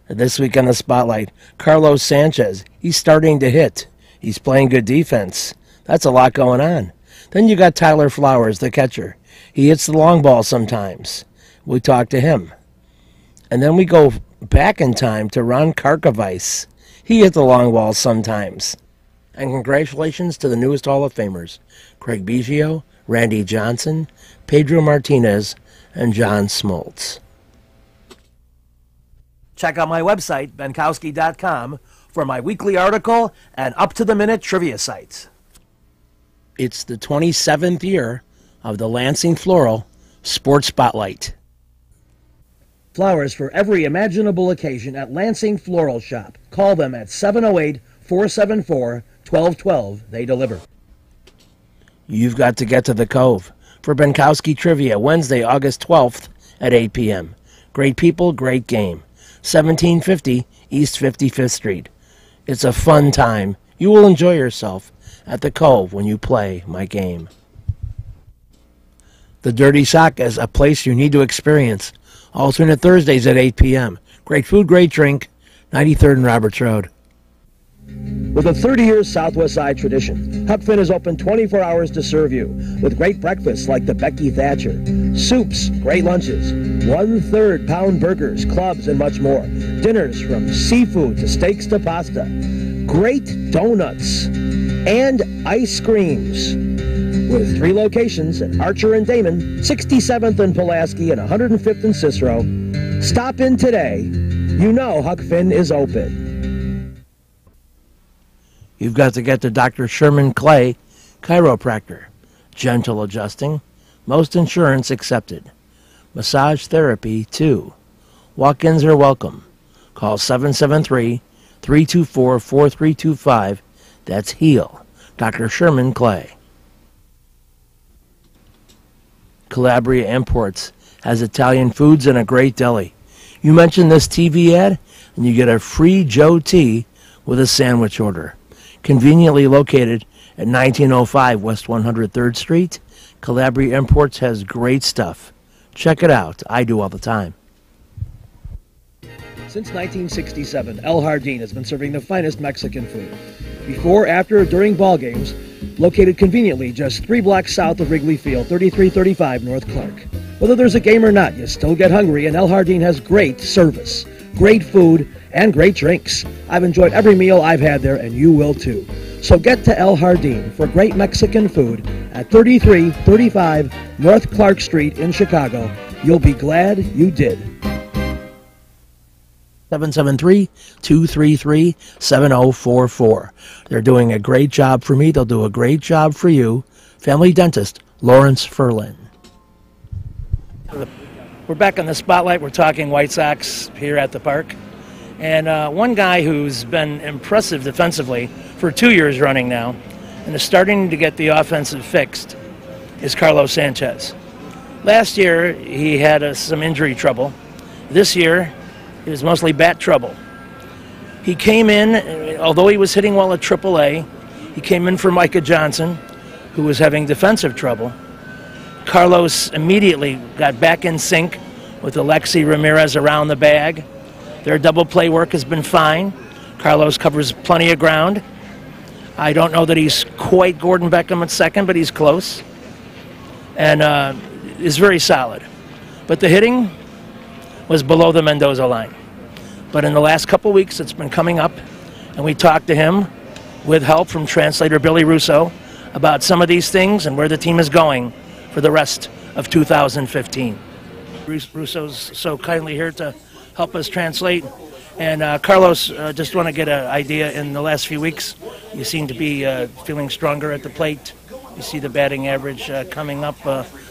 This week on the Spotlight, Carlos Sanchez. He's starting to hit. He's playing good defense. That's a lot going on. Then you got Tyler Flowers, the catcher. He hits the long ball sometimes. We talk to him. And then we go back in time to Ron Karkovice. He hit the long ball sometimes. And congratulations to the newest Hall of Famers, Craig Biggio, Randy Johnson, Pedro Martinez, and John Smoltz. Check out my website, benkowski.com, for my weekly article and up-to-the-minute trivia sites. It's the 27th year of the Lansing Floral Sports Spotlight. Flowers for every imaginable occasion at Lansing Floral Shop. Call them at 708-474-1212. They deliver. You've got to get to the Cove for Benkowski Trivia, Wednesday, August 12th at 8 p.m. Great people, great game. 1750 East 55th Street. It's a fun time. You will enjoy yourself at the Cove when you play my game. The Dirty Sock is a place you need to experience. Alternate Thursdays at 8 p.m. Great food, great drink. 93rd and Roberts Road. With a 30-year Southwest Side tradition, Huck Finn is open 24 hours to serve you with great breakfasts like the Becky Thatcher, soups, great lunches, 1/3 pound burgers, clubs, and much more. Dinners from seafood to steaks to pasta, great donuts, and ice creams. With 3 locations at Archer and Damon, 67th and Pulaski, and 105th and Cicero. Stop in today. You know Huck Finn is open. You've got to get to Dr. Sherman Clay, chiropractor. Gentle adjusting. Most insurance accepted. Massage therapy, too. Walk-ins are welcome. Call 773-324-4325. That's HEAL. Dr. Sherman Clay. Calabria Imports has Italian foods and a great deli. You mention this TV ad, and you get a free Joe tea with a sandwich order. Conveniently located at 1905 West 103rd Street, Calabria Imports has great stuff. Check it out. I do all the time. Since 1967, El Jardín has been serving the finest Mexican food. Before, after, or during ball games, located conveniently just 3 blocks south of Wrigley Field, 3335 North Clark. Whether there's a game or not, you still get hungry, and El Jardín has great service, great food, and great drinks. I've enjoyed every meal I've had there, and you will too. So get to El Jardín for great Mexican food at 3335 North Clark Street in Chicago. You'll be glad you did. 773-233-7044. They're doing a great job for me. They'll do a great job for you. Family Dentist, Lawrence Ferlin. We're back on the Spotlight. We're talking White Sox here at the park. And one guy who's been impressive defensively for 2 years running now and is starting to get the offensive fixed is Carlos Sanchez. Last year, he had some injury trouble. This year, it was mostly bat trouble. He came in, although he was hitting well at AAA, he came in for Micah Johnson, who was having defensive trouble. Carlos immediately got back in sync with Alexi Ramirez around the bag. Their double play work has been fine. Carlos covers plenty of ground. I don't know that he's quite Gordon Beckham at second, but he's close. And is very solid. But the hitting was below the Mendoza line. But in the last couple weeks, it's been coming up, and we talked to him with help from translator Billy Russo about some of these things and where the team is going for the rest of 2015. Russo's so kindly here to help us translate. And Carlos, just want to get an idea, in the last few weeks, you seem to be feeling stronger at the plate. You see the batting average coming up.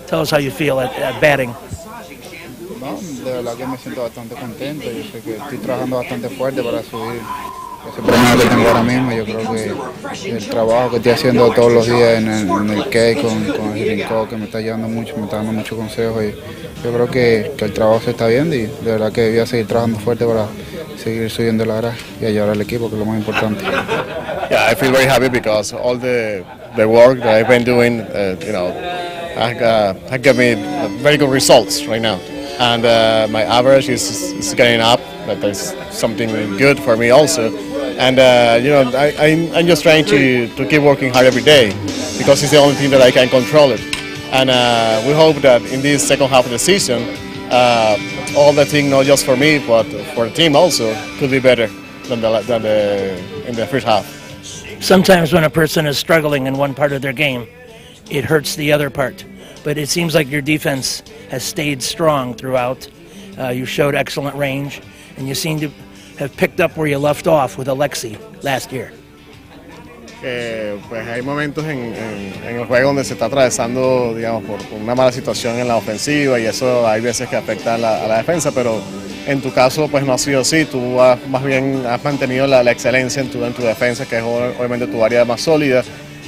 Tell us how you feel at batting. No, de verdad que me siento bastante contento. Yo sé que estoy trabajando bastante fuerte para subir ese premio que tengo ahora mismo. Yo creo que el trabajo que estoy haciendo todos los días en el K con el hitting coach, que me está ayudando mucho, me está dando muchos consejos. Y yo creo que el trabajo se está viendo, y de verdad que voy a seguir trabajando fuerte para seguir subiendo la grada y ayudar al equipo, que es lo más importante. Yeah, I feel very happy because all the work that I've been doing, has given me very good results right now. And my average is getting up. that is something good for me also. And I'm just trying to keep working hard every day because it's the only thing that I can control it. And we hope that in this second half of the season, all the thing not just for me but for the team also could be better than in the first half. Sometimes when a person is struggling in one part of their game, it hurts the other part. But it seems like your defense has stayed strong throughout. You showed excellent range, and you seem to have picked up where you left off with Alexei last year. Pues hay momentos en el juego donde se está atravesando, digamos, por una mala situación en la ofensiva y eso hay veces que afecta a la defensa, pero en tu caso pues no ha sido así. Tú más bien has mantenido la excelencia en tu defensa, que es obviamente tu área más sólida.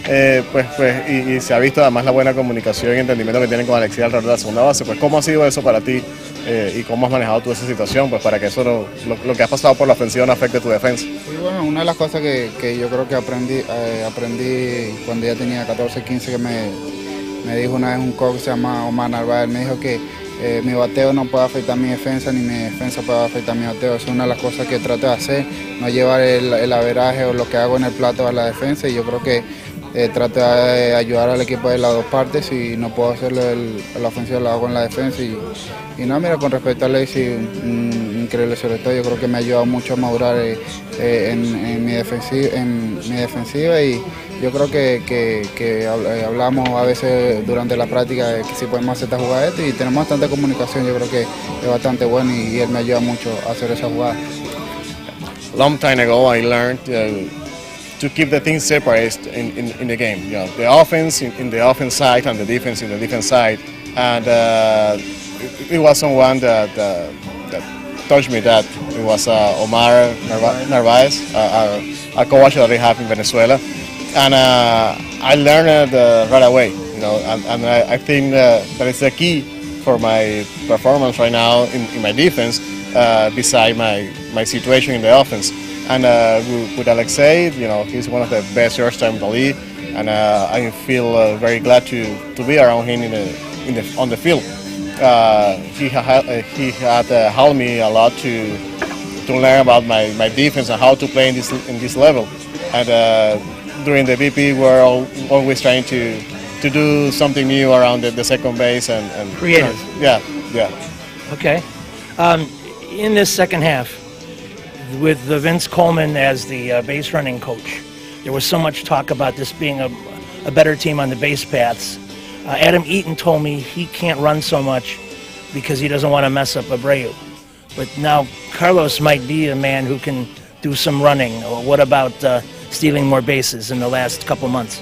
Y se ha visto además la buena comunicación y entendimiento que tienen con Alexei alrededor de la segunda base. Pues ¿cómo ha sido eso para ti y cómo has manejado tú esa situación pues para que eso lo que has pasado por la ofensiva no afecte tu defensa? Y bueno, una de las cosas que yo creo que aprendí cuando ya tenía 14, 15, que me dijo una vez un coach que se llama Omar Narváez, me dijo que mi bateo no puede afectar mi defensa ni mi defensa puede afectar mi bateo. Esa es una de las cosas que trato de hacer, no llevar el averaje o lo que hago en el plato a la defensa, y yo creo que trato de ayudar al equipo de las dos partes. Si no puedo hacerlo la ofensiva, lo hago en la defensa. Y no, mira, con respecto a Alexei, increíble sobre todo, yo creo que me ha ayudado mucho a madurar en mi defensiva, y yo creo que hablamos a veces durante la práctica de que si podemos hacer esta jugada y tenemos bastante comunicación. Yo creo que es bastante bueno y él me ayuda mucho a hacer esa jugada. Long time ago I learned to keep the things separate in the game. You know, the offense in the offense side and the defense in the defense side. And it was someone that taught me that. It was Omar Narváez, a coach that I have in Venezuela. And I learned right away. You know, and I think that is the key for my performance right now in my defense, beside my situation in the offense. And with Alexei, you know, he's one of the best shortstops in the league, and I feel very glad to be around him on the field. He had helped me a lot to learn about my defense and how to play in this level. And during the BP, we're always trying to do something new around the second base and creative. Yeah. Okay. In this second half, with the Vince Coleman as the base running coach, there was so much talk about this being a better team on the base paths. Adam Eaton told me he can't run so much because he doesn't want to mess up Abreu. But now Carlos might be a man who can do some running. What about stealing more bases in the last couple months?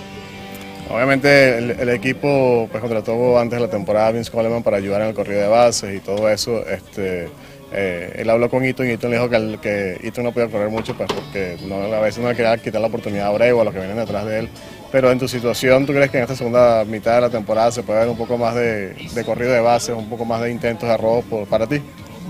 Obviamente el equipo pues contrató antes de la temporada a Vince Coleman para ayudar en el corrido de bases y todo eso. Él habló con Eaton y Eaton le dijo que Eaton no podía correr mucho pues porque a veces no le quería quitar la oportunidad a Abreu o a los que vienen detrás de él. Pero en tu situación, ¿tú crees que en esta segunda mitad de la temporada se puede ver un poco más de corrido de bases, un poco más de intentos de robo para ti?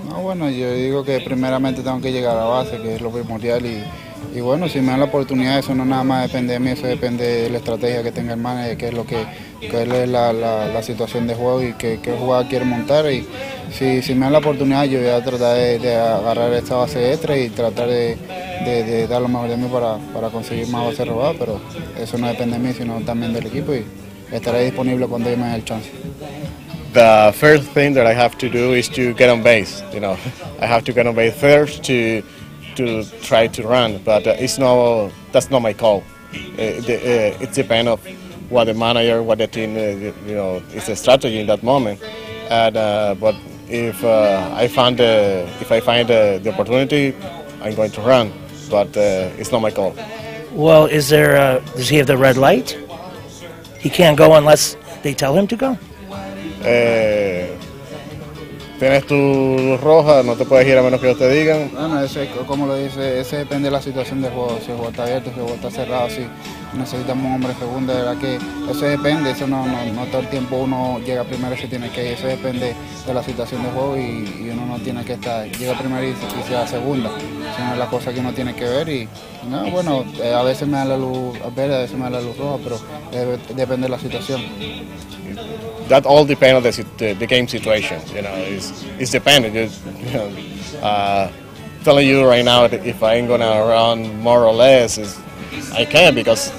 No, bueno, yo digo que primeramente tengo que llegar a la base, que es lo primordial, y bueno, si me dan la oportunidad, eso no nada más depende de mí, eso depende de la estrategia que tenga el manager, que es la situación de juego y qué jugada quiere montar. Y si me dan la oportunidad, yo voy a tratar de agarrar esta base extra y tratar de dar lo mejor de mí para conseguir más bases robadas, pero eso no depende de mí, sino también del equipo, y estaré disponible cuando ellos me den el chance. The first thing that I have to do is to get on base. You know, I have to get on base first to try to run, but that's not my call. It depends on what the manager, what the team, is the strategy in that moment. And but if I find the opportunity, I'm going to run, but it's not my call. Well, does he have the red light? He can't go unless they tell him to go? Tienes tu luz roja, no te puedes ir a menos que ellos te digan. Bueno, como lo dice, ese depende de la situación del juego. Si el juego está abierto, si el juego está cerrado, si necesitamos un hombre segundo, de verdad que eso depende. Eso no todo el tiempo uno llega primero y se tiene que ir. Eso depende de la situación del juego y uno no tiene que llega primero y se va segunda. Son es la cosa que uno tiene que ver y no, bueno, a veces me da la luz verde, a veces me da la luz roja, pero depende de la situación. That all depends on the game situation. You know, it's dependent. telling you right now that if I ain't gonna run more or less, I can, because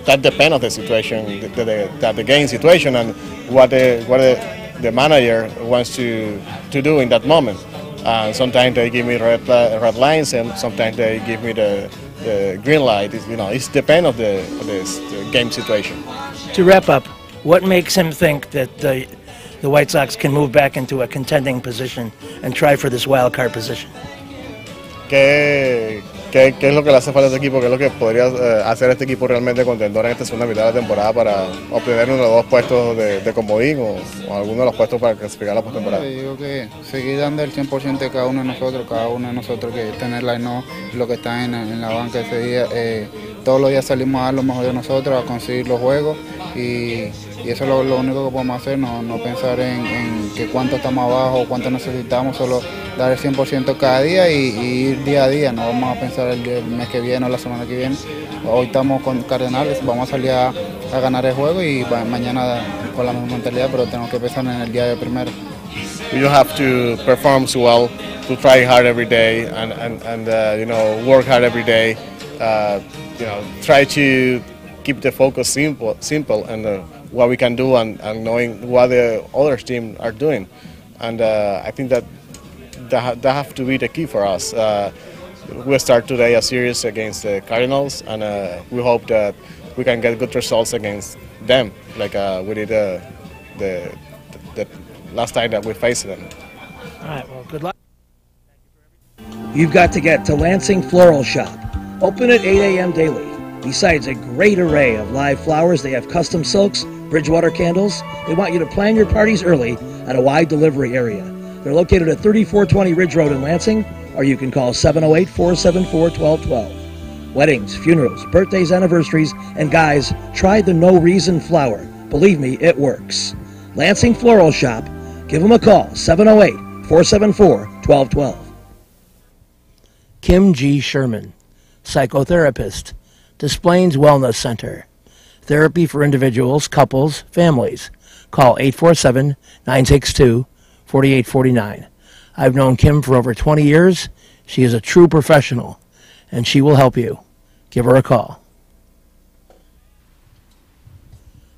that depends on the situation, the game situation, and what the manager wants to do in that moment. Sometimes they give me red lines, and sometimes they give me the green light. It's depends on the game situation. To wrap up, what makes him think that the White Sox can move back into a contending position and try for this wild card position? ¿Qué es lo que le hace falta a este equipo? ¿Qué es lo que podría hacer este equipo realmente contendor en esta segunda mitad de la temporada para obtener uno de los dos puestos de comodín o alguno de los puestos para clasificar la postemporada? Yo digo que seguir dando el 100% de cada uno de nosotros, que tener lo que está en la banca ese día. Todos los días salimos a dar lo mejor de nosotros, a conseguir los juegos, y eso es lo único que podemos hacer, no pensar en que cuánto estamos abajo, cuánto necesitamos, solo dar el 100% cada día y ir día a día. No vamos a pensar el mes que viene o la semana que viene. Hoy estamos con Cardenales, vamos a salir a ganar el juego, y mañana con la misma mentalidad, pero tenemos que pensar en el día de primero. You have to perform well, to try hard every day, and work hard every day. Try to keep the focus simple, and what we can do, and knowing what the other team are doing, and I think that have to be the key for us. We'll start today a series against the Cardinals, and we hope that we can get good results against them, like we did the last time that we faced them. All right, well, good luck. You've got to get to Lansing Floral Shop. Open at 8 a.m. daily. Besides a great array of live flowers, they have custom silks, Bridgewater candles. They want you to plan your parties early at a wide delivery area. They're located at 3420 Ridge Road in Lansing, or you can call 708-474-1212. Weddings, funerals, birthdays, anniversaries, and guys, try the No Reason flower. Believe me, it works. Lansing Floral Shop. Give them a call, 708-474-1212. Kim G. Sherman, psychotherapist, Desplaines Wellness Center. Therapy for individuals, couples, families. Call 847-962-4849. I've known Kim for over 20 years. She is a true professional, and she will help you. Give her a call.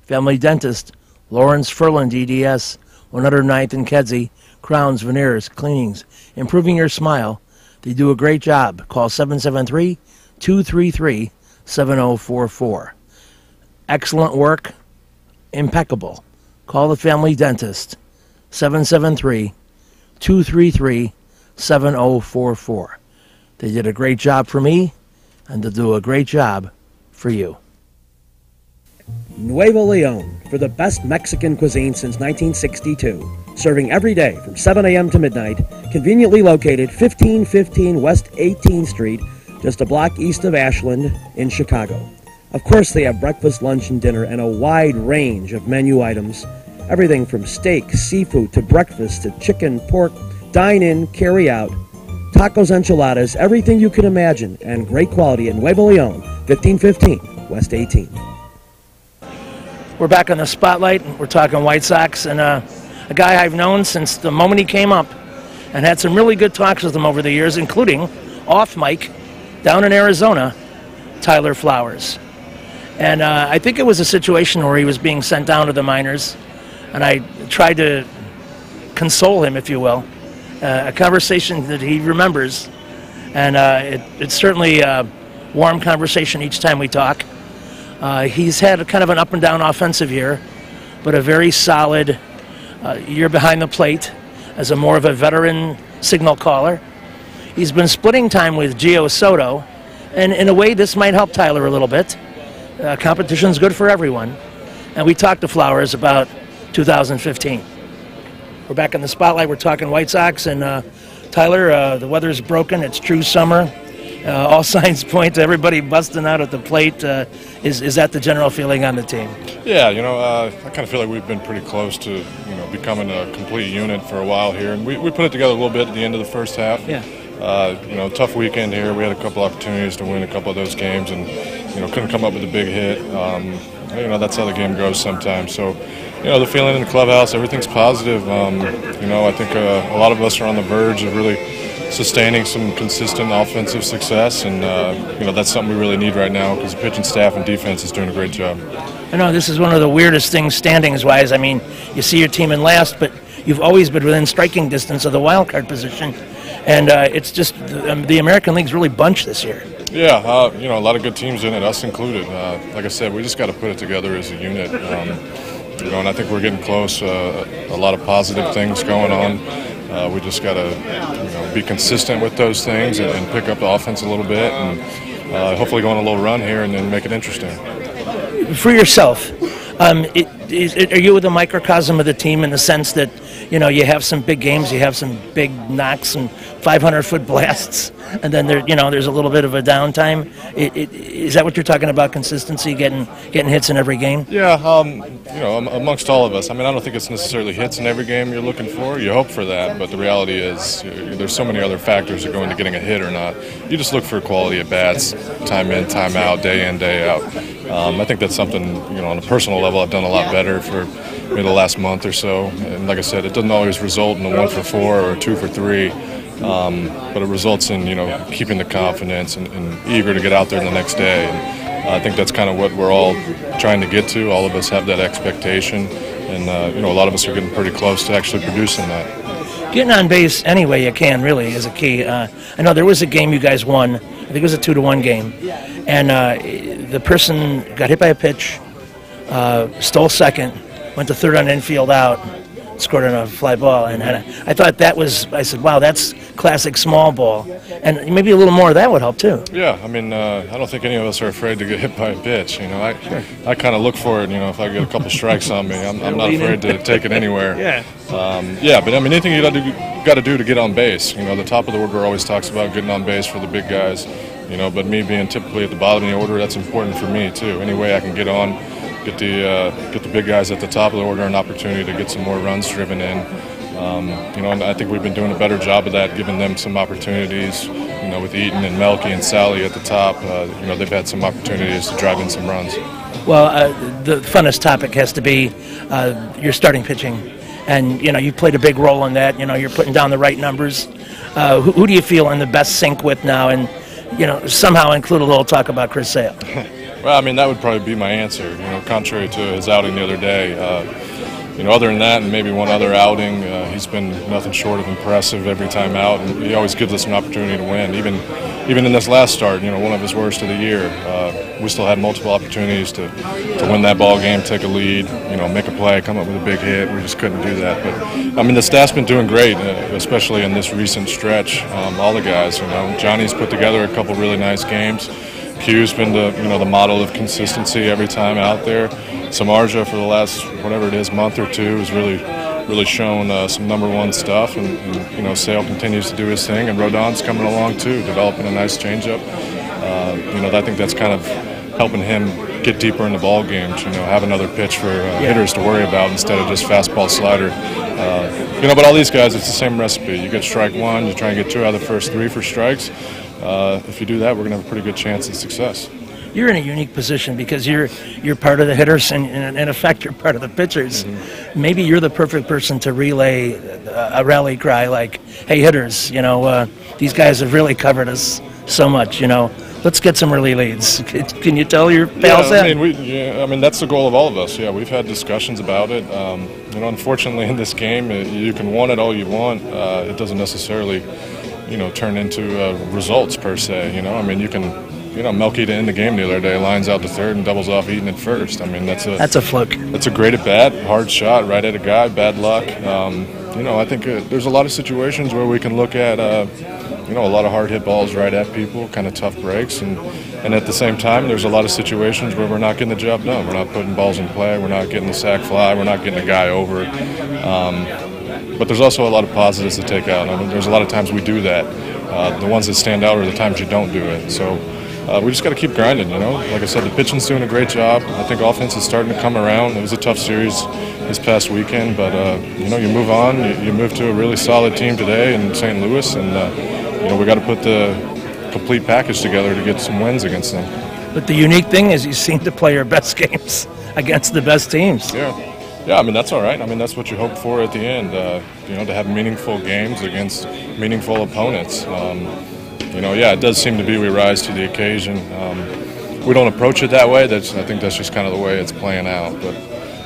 Family Dentist, Lawrence Furland DDS, 109th and Kedzie, crowns, veneers, cleanings, improving your smile. They do a great job. Call 773-233-7044. Excellent work, impeccable. Call the Family Dentist, 773-233-7044. They did a great job for me, and they'll do a great job for you. Nuevo Leon, for the best Mexican cuisine since 1962. Serving every day from 7 a.m. to midnight. Conveniently located 1515 West 18th Street, just a block east of Ashland in Chicago. Of course, they have breakfast, lunch, and dinner, and a wide range of menu items. Everything from steak, seafood, to breakfast, to chicken, pork, dine-in, carry-out, tacos, enchiladas, everything you can imagine, and great quality at Nuevo Leon, 1515 West 18th. We're back on the spotlight. We're talking White Sox, and a guy I've known since the moment he came up, and had some really good talks with him over the years, including off mic down in Arizona, Tyler Flowers. And I think it was a situation where he was being sent down to the minors, and I tried to console him, if you will, a conversation that he remembers, and it's certainly a warm conversation each time we talk. He's had a kind of an up and down offensive year, but a very solid year behind the plate as a more of a veteran signal caller. He's been splitting time with Gio Soto, and in a way this might help Tyler a little bit. Competition's good for everyone. And we talked to Flowers about 2015. We're back in the spotlight. We're talking White Sox, and Tyler, the weather's broken. It's true summer. All signs point to everybody busting out at the plate. Is that the general feeling on the team? Yeah, I kind of feel like we've been pretty close to, becoming a complete unit for a while here, and we put it together a little bit at the end of the first half. Yeah. Tough weekend here. We had a couple opportunities to win a couple of those games, and couldn't come up with a big hit. That's how the game goes sometimes. So, the feeling in the clubhouse, everything's positive. I think a lot of us are on the verge of really sustaining some consistent offensive success, and that's something we really need right now because the pitching staff and defense is doing a great job. I know this is one of the weirdest things standings-wise. I mean, you see your team in last, but you've always been within striking distance of the wild card position, and it's just the American League's really bunched this year. Yeah, a lot of good teams in it, us included. Like I said, we just got to put it together as a unit. And I think we're getting close. A lot of positive things going on. We just got to be consistent with those things and pick up the offense a little bit, and hopefully go on a little run here and then make it interesting. For yourself, are you the microcosm of the team in the sense that you have some big games, you have some big knocks and 500-foot blasts, and then there's a little bit of a downtime? Is that what you're talking about? Consistency, getting hits in every game? Yeah, amongst all of us. I mean, I don't think it's necessarily hits in every game you're looking for. You hope for that, but the reality is there's so many other factors that go into getting a hit or not. You just look for quality at bats, time in, time out, day in, day out. I think that's something on a personal level I've done a lot better for maybe the last month or so. And like I said, it doesn't always result in a 1 for 4 or a 2 for 3. But it results in keeping the confidence and eager to get out there the next day. And I think that's kind of what we're all trying to get to. All of us have that expectation, and a lot of us are getting pretty close to actually producing that. Getting on base any way you can really is a key. I know there was a game you guys won. I think it was a 2-1 game, and the person got hit by a pitch, stole second, went to third on infield out, scored on a fly ball, and I thought I said, wow, that's classic small ball, and maybe a little more of that would help too. Yeah, I mean, I don't think any of us are afraid to get hit by a pitch. I kind of look for it. If I get a couple strikes on me, I'm not afraid to take it anywhere. But I mean, anything you got to do to get on base. The top of the order always talks about getting on base for the big guys. But me being typically at the bottom of the order, that's important for me too. Any way I can get on, get the big guys at the top of the order an opportunity to get some more runs driven in. And I think we've been doing a better job of that, giving them some opportunities. With Eaton and Melky and Sally at the top, they've had some opportunities to drive in some runs. Well, the funnest topic has to be your starting pitching, and you played a big role in that. You're putting down the right numbers. Who do you feel in the best sync with now, and somehow include a little talk about Chris Sale? Well, I mean, that would probably be my answer, contrary to his outing the other day. Other than that and maybe one other outing, he's been nothing short of impressive every time out, and he always gives us an opportunity to win. Even in this last start, one of his worst of the year, we still had multiple opportunities to win that ball game, take a lead, make a play, come up with a big hit. We just couldn't do that. But, I mean, the staff's been doing great, especially in this recent stretch. All the guys, Johnny's put together a couple really nice games. Q's been the model of consistency every time out there. Samardzija for the last month or two has really shown some number one stuff, and Sale continues to do his thing, and Rodon's coming along too, developing a nice changeup. I think that's kind of helping him get deeper in the ball games. Have another pitch for hitters to worry about instead of just fastball slider. But all these guys, it's the same recipe. You get strike one, you try and get 2 out of the first 3 for strikes. If you do that, we're going to have a pretty good chance of success. You're in a unique position because you're part of the hitters, and in effect, you're part of the pitchers. Mm-hmm. Maybe you're the perfect person to relay a rally cry like, "Hey, hitters! These guys have really covered us so much. Let's get some early leads." Can you tell your pals that? I mean, that's the goal of all of us. Yeah, we've had discussions about it. Unfortunately, in this game, you can want it all you want. It doesn't necessarily, turn into results per se. I mean, you can. Melky to end the game the other day, lines out to third and doubles off Eaton at first. I mean, that's a fluke. That's a great at bat, hard shot, right at a guy, bad luck. I think there's a lot of situations where we can look at, a lot of hard hit balls right at people, kind of tough breaks, and at the same time, there's a lot of situations where we're not getting the job done. We're not putting balls in play. We're not getting the sac fly. We're not getting a guy over. But there's also a lot of positives to take out. I mean, there's a lot of times we do that. The ones that stand out are the times you don't do it. So. We just got to keep grinding, Like I said, the pitching's doing a great job. I think offense is starting to come around. It was a tough series this past weekend, but, you move on. You move to a really solid team today in St. Louis, and, we got to put the complete package together to get some wins against them. But the unique thing is you seem to play your best games against the best teams. Yeah. Yeah, I mean, that's all right. I mean, that's what you hope for at the end, you know, to have meaningful games against meaningful opponents. You know, yeah, it does seem to be we rise to the occasion. We don't approach it that way. I think that's just kind of the way it's playing out. But,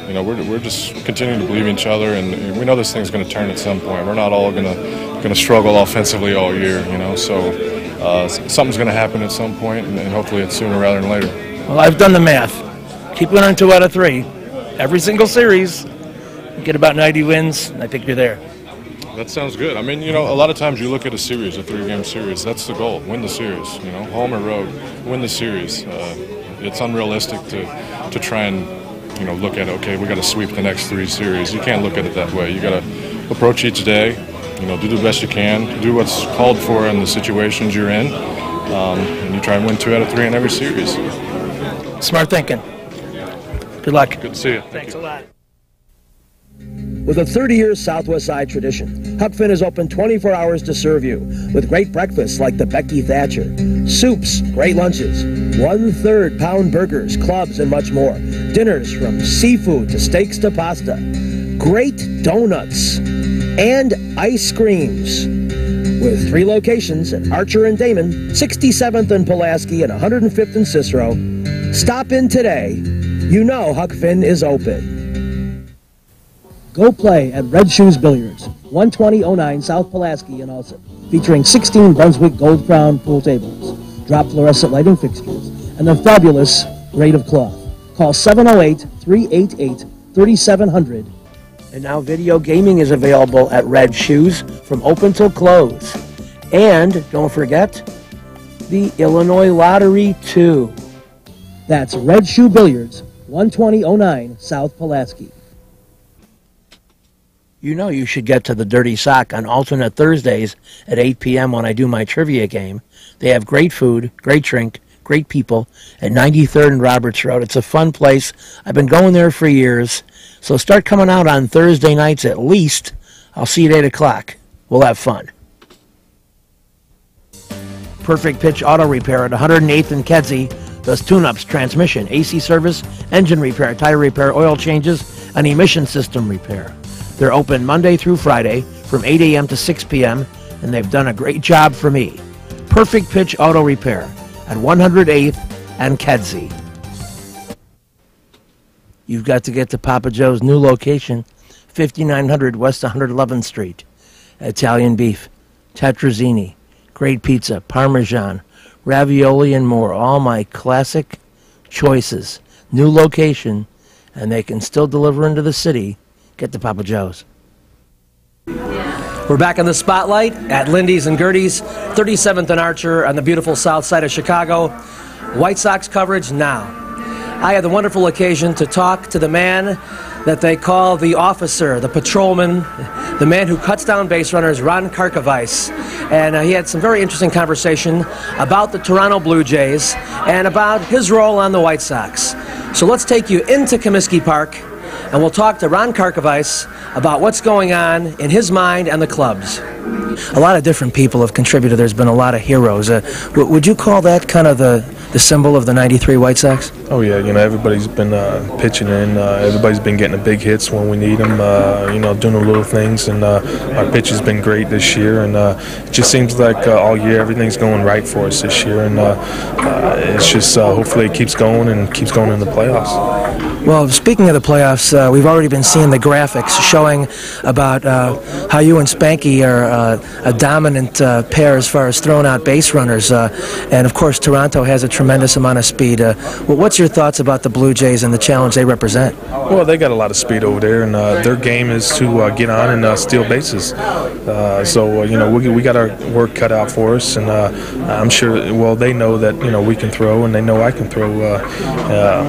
you know, we're just continuing to believe in each other, and we know this thing's going to turn at some point. We're not all going to struggle offensively all year, you know. So something's going to happen at some point, and hopefully it's sooner rather than later. Well, I've done the math. Keep winning 2 out of 3. Every single series, you get about 90 wins, and I think you're there. That sounds good. I mean, you know, a lot of times you look at a series, a 3-game series, that's the goal, win the series, you know, home or road, win the series. It's unrealistic to try and, you know, look at, okay, we got to sweep the next 3 series. You can't look at it that way. You got to approach each day, you know, do the best you can, do what's called for in the situations you're in, and you try and win 2 out of 3 in every series. Smart thinking. Good luck. Good to see you. Thanks a lot. With a 30-year Southwest Side tradition, Huck Finn is open 24 hours to serve you with great breakfasts like the Becky Thatcher, soups, great lunches, 1/3 pound burgers, clubs, and much more. Dinners from seafood to steaks to pasta, great donuts, and ice creams. With 3 locations at Archer and Damon, 67th and Pulaski, and 105th and Cicero. Stop in today. You know Huck Finn is open. Go play at Red Shoes Billiards, 12009 South Pulaski in Alsip, featuring 16 Brunswick Gold Crown pool tables, drop fluorescent lighting fixtures, and a fabulous rate of cloth. Call 708-388-3700. And now video gaming is available at Red Shoes from open till close. And don't forget, the Illinois Lottery too. That's Red Shoe Billiards, 12009 South Pulaski. You know you should get to the Dirty Sock on alternate Thursdays at 8 p.m. when I do my trivia game. They have great food, great drink, great people at 93rd and Roberts Road. It's a fun place. I've been going there for years. So start coming out on Thursday nights at least. I'll see you at 8 o'clock. We'll have fun. Perfect Pitch Auto Repair at 108th and Kedzie does tune-ups, transmission, AC service, engine repair, tire repair, oil changes, and emission system repair. They're open Monday through Friday from 8 a.m. to 6 p.m., and they've done a great job for me. Perfect Pitch Auto Repair at 108th and Kedzie. You've got to get to Papa Joe's new location, 5900 West 111th Street. Italian beef, tetrazzini, great pizza, Parmesan, ravioli, and more. All my classic choices. New location, and they can still deliver into the city. Get to Papa Joe's. We're back in the spotlight at Lindy's and Gertie's, 37th and Archer on the beautiful south side of Chicago. White Sox coverage now. I had the wonderful occasion to talk to the man that they call the officer, the patrolman, the man who cuts down base runners, Ron Karkovice. And he had some very interesting conversation about the Toronto Blue Jays and about his role on the White Sox. So let's take you into Comiskey Park, and we'll talk to Ron Karkovice about what's going on in his mind and the club's. A lot of different people have contributed. There's been a lot of heroes. Would you call that kind of the symbol of the '93 White Sox? Oh yeah, you know, everybody's been pitching in. Everybody's been getting the big hits when we need them. You know, doing the little things, and our pitch has been great this year. And it just seems like all year everything's going right for us this year. And it's just hopefully it keeps going and keeps going in the playoffs. Well, speaking of the playoffs, we've already been seeing the graphics showing about how you and Spanky are a dominant pair as far as throwing out base runners. And, of course, Toronto has a tremendous amount of speed. What's your thoughts about the Blue Jays and the challenge they represent? Well, they got a lot of speed over there, and their game is to get on and steal bases. So, you know, we got our work cut out for us, and I'm sure, well, they know that, you know, we can throw, and they know I can throw.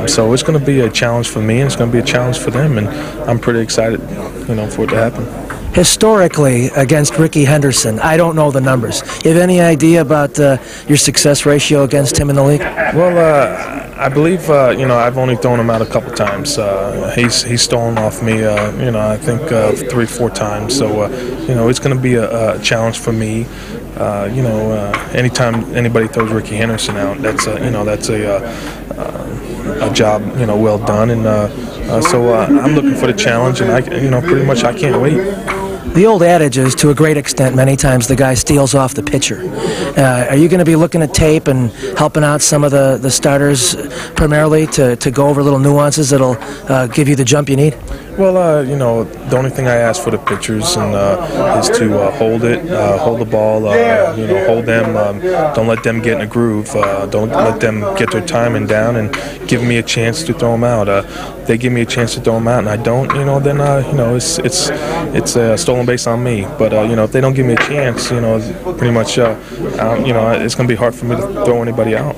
So it's going to be a challenge for me, and it's going to be a challenge for them, and I'm pretty excited, you know, for it to happen. Historically, against Rickey Henderson, I don't know the numbers. You have any idea about your success ratio against him in the league? Well, I believe, I've only thrown him out a couple times. He's stolen off me, I think 3-4 times. So, it's going to be a challenge for me. Anytime anybody throws Ricky Henderson out, that's a job, well done. And so I'm looking for the challenge, and pretty much I can't wait. The old adage is, to a great extent, many times the guy steals off the pitcher. Are you going to be looking at tape and helping out some of the starters primarily to go over little nuances that'll give you the jump you need? Well, the only thing I ask for the pitchers is to hold the ball, hold them, don't let them get in a groove, don't let them get their timing down, and give me a chance to throw them out. They give me a chance to throw them out, and I don't, then it's a stolen base on me. But if they don't give me a chance, pretty much, it's going to be hard for me to throw anybody out.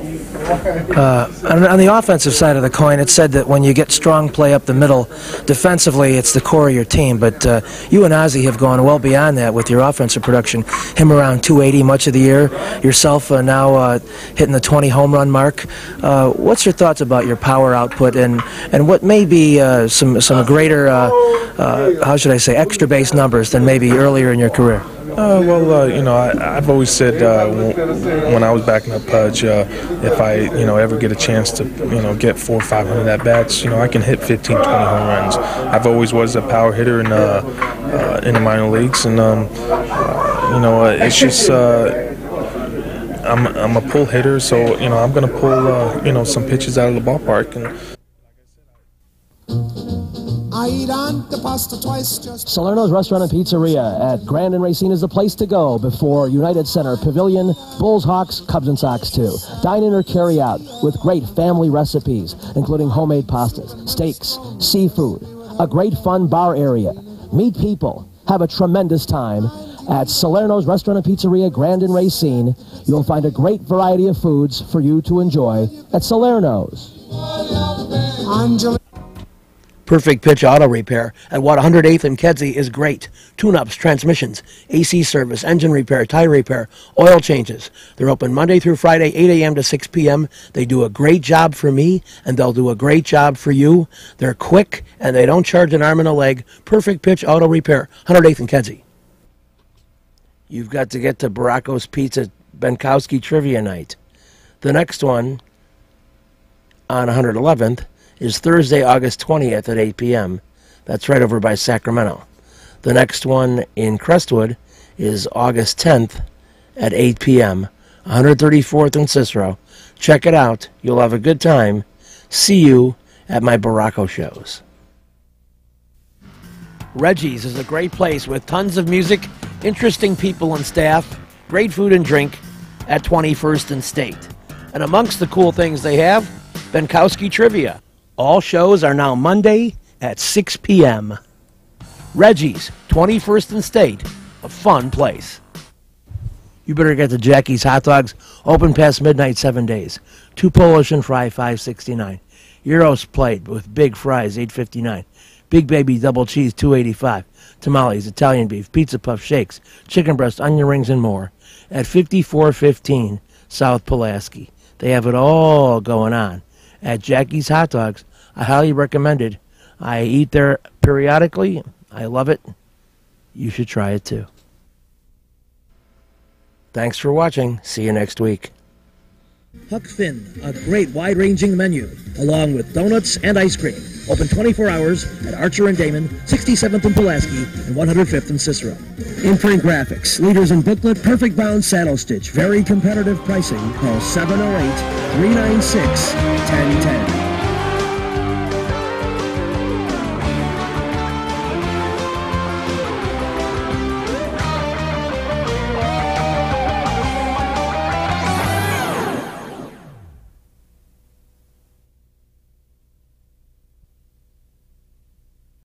On the offensive side of the coin, it's said that when you get strong play up the middle, defensively it's the core of your team. But you and Ozzie have gone well beyond that with your offensive production. Him around 280 much of the year. Yourself now hitting the 20 home run mark. What's your thoughts about your power output and what may be some greater, extra base numbers than maybe earlier in your career? I've always said when I was backing up Pudge, if I, ever get a chance to, get 400 or 500 at-bats, I can hit 15, 20 home runs. I've always was a power hitter in the minor leagues, and, it's just, I'm a pull hitter, so, I'm going to pull, some pitches out of the ballpark. And Salerno's Restaurant and Pizzeria at Grand and Racine is the place to go before United Center Pavilion, Bulls, Hawks, Cubs, and Sox too. Dine in or carry out with great family recipes, including homemade pastas, steaks, seafood, a great fun bar area. Meet people. Have a tremendous time at Salerno's Restaurant and Pizzeria, Grand and Racine. You'll find a great variety of foods for you to enjoy at Salerno's. Perfect Pitch Auto Repair at 108th and Kedzie is great. Tune-ups, transmissions, AC service, engine repair, tire repair, oil changes. They're open Monday through Friday, 8 a.m. to 6 p.m. They do a great job for me, and they'll do a great job for you. They're quick, and they don't charge an arm and a leg. Perfect Pitch Auto Repair, 108th and Kedzie. You've got to get to Baracco's Pizza Benkowski Trivia Night. The next one on 111th is Thursday, August 20th at 8 p.m. That's right over by Sacramento. The next one in Crestwood is August 10th at 8 p.m., 134th and Cicero. Check it out. You'll have a good time. See you at my Baracco shows. Reggie's is a great place with tons of music, interesting people and staff, great food and drink at 21st and State. And amongst the cool things they have, Benkowski Trivia. All shows are now Monday at 6 p.m. Reggie's, 21st and State, a fun place. You better get to Jackie's Hot Dogs, open past midnight 7 days. 2 Polish and fry, $5.69. Gyros plate with big fries, $8.59. Big Baby double cheese, $2.85. Tamales, Italian beef, pizza puff shakes, chicken breast, onion rings, and more at 5415 South Pulaski. They have it all going on at Jackie's Hot Dogs. I highly recommend it. I eat there periodically. I love it. You should try it too. Thanks for watching. See you next week. Huck Finn, a great wide-ranging menu, along with donuts and ice cream. Open 24 hours at Archer and Damon, 67th and Pulaski, and 105th and Cicero. Imprint Graphics, leaders in booklet, perfect bound saddle stitch, very competitive pricing. Call 708-396-1010.